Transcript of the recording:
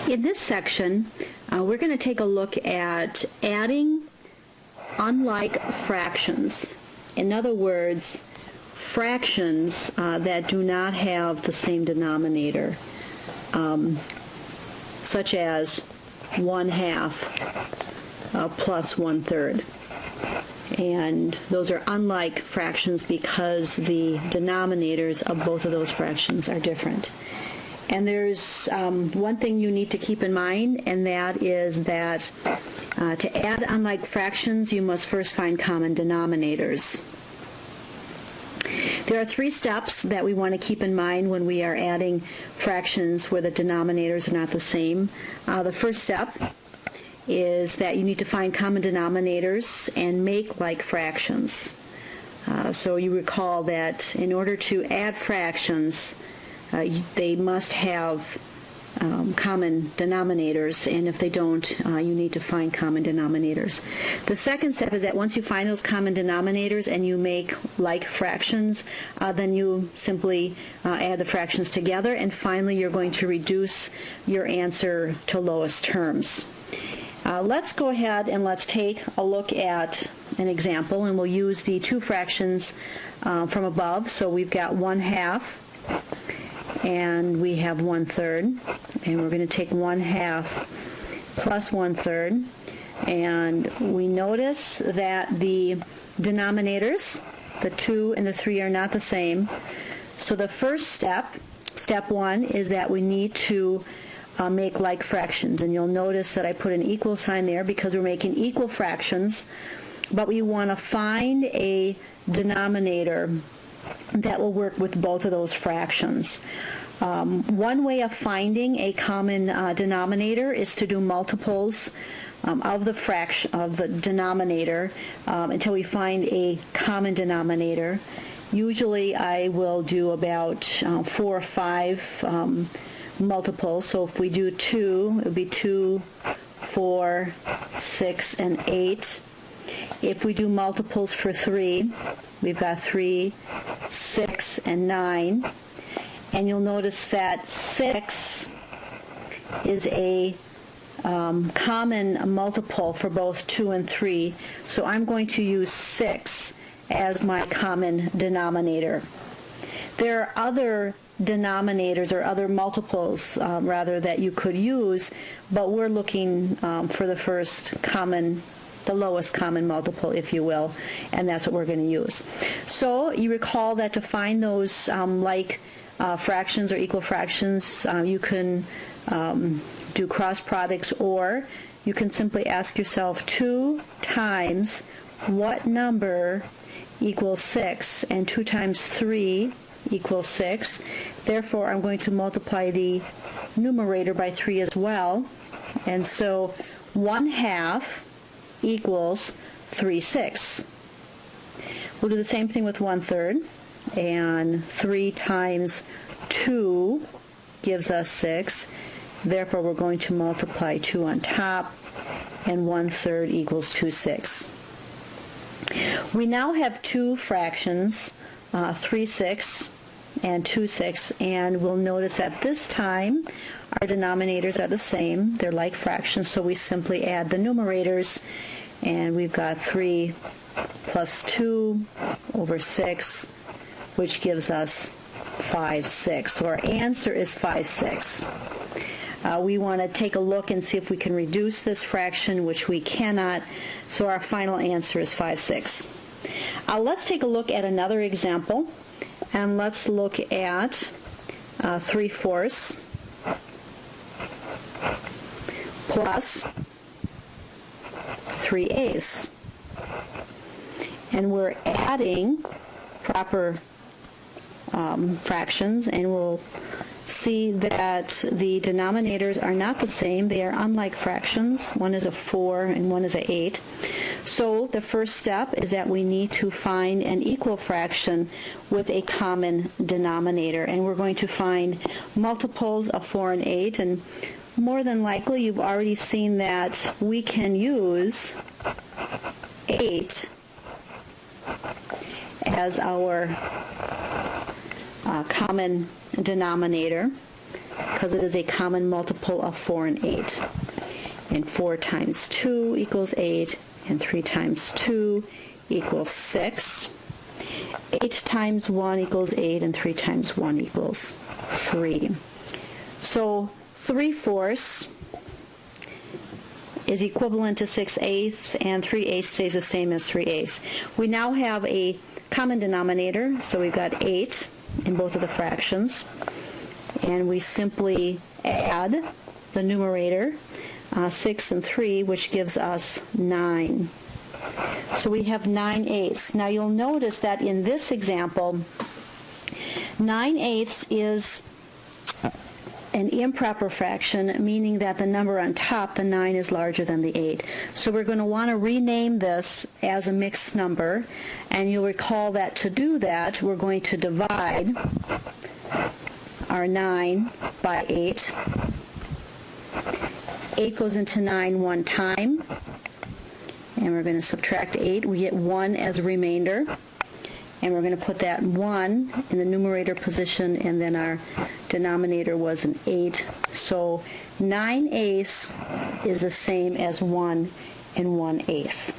In this section, we're going to take a look at adding unlike fractions. In other words, fractions that do not have the same denominator, such as 1/2 plus 1/3. And those are unlike fractions because the denominators of both of those fractions are different. And there's one thing you need to keep in mind, and that is that to add unlike fractions, you must first find common denominators. There are 3 steps that we want to keep in mind when we are adding fractions where the denominators are not the same. The first step is that you need to find common denominators and make like fractions. So you recall that in order to add fractions, they must have common denominators, and if they don't, you need to find common denominators. The second step is that once you find those common denominators and you make like fractions, then you simply add the fractions together, and finally you're going to reduce your answer to lowest terms. Let's go ahead and let's take a look at an example, and we'll use the 2 fractions from above. So we've got 1/2 and we have 1/3, and we're going to take 1/2 plus 1/3, and we notice that the denominators, the 2 and the 3, are not the same. So the first step 1, is that we need to make like fractions, and you'll notice that I put an equal sign there because we're making equal fractions, but we want to find a denominator that will work with both of those fractions. One way of finding a common denominator is to do multiples of the denominator until we find a common denominator. Usually I will do about 4 or 5 multiples. So if we do 2, it would be 2, 4, 6, and 8. If we do multiples for 3, we've got 3, 6, and 9. And you'll notice that 6 is a common multiple for both 2 and 3. So I'm going to use 6 as my common denominator. There are other denominators or other multiples rather that you could use, but we're looking for the lowest common multiple, if you will, and that's what we're going to use. So you recall that to find those like fractions or equal fractions, you can do cross products, or you can simply ask yourself 2 times what number equals 6, and 2 times 3 equals 6. Therefore, I'm going to multiply the numerator by 3 as well, and so 1/2 equals 3/6. We'll do the same thing with 1/3, and 3 times 2 gives us 6. Therefore, we're going to multiply 2 on top, and 1/3 equals 2/6. We now have 2 fractions, 3/6 and 2/6, and we'll notice at this time our denominators are the same. They're like fractions, so we simply add the numerators, and we've got 3 plus 2 over 6, which gives us 5/6. So our answer is 5/6. We want to take a look and see if we can reduce this fraction, which we cannot, so our final answer is 5/6. Let's take a look at another example, and let's look at 3/4 plus 3/8. And we're adding proper fractions, and we'll see that the denominators are not the same. They are unlike fractions. One is a 4 and one is a 8. So the first step is that we need to find an equal fraction with a common denominator, and we're going to find multiples of 4 and 8, and more than likely you've already seen that we can use 8 as our common denominator. because it is a common multiple of 4 and 8. And 4 times 2 equals 8, and 3 times 2 equals 6. 8 times 1 equals 8, and 3 times 1 equals 3. So 3/4 is equivalent to 6/8, and 3/8 stays the same as 3/8. We now have a common denominator, so we've got 8 in both of the fractions, and we simply add the numerator, 6 and 3, which gives us 9. So we have 9/8. Now you'll notice that in this example, 9/8 is an improper fraction, meaning that the number on top, the 9, is larger than the 8. So we're going to want to rename this as a mixed number, and you'll recall that to do that, we're going to divide our 9 by 8. 8 goes into 9 one time, and we're going to subtract 8. We get 1 as a remainder, and we're going to put that 1 in the numerator position, and then our denominator was an 8. So 9/8 is the same as 1 and 1/8.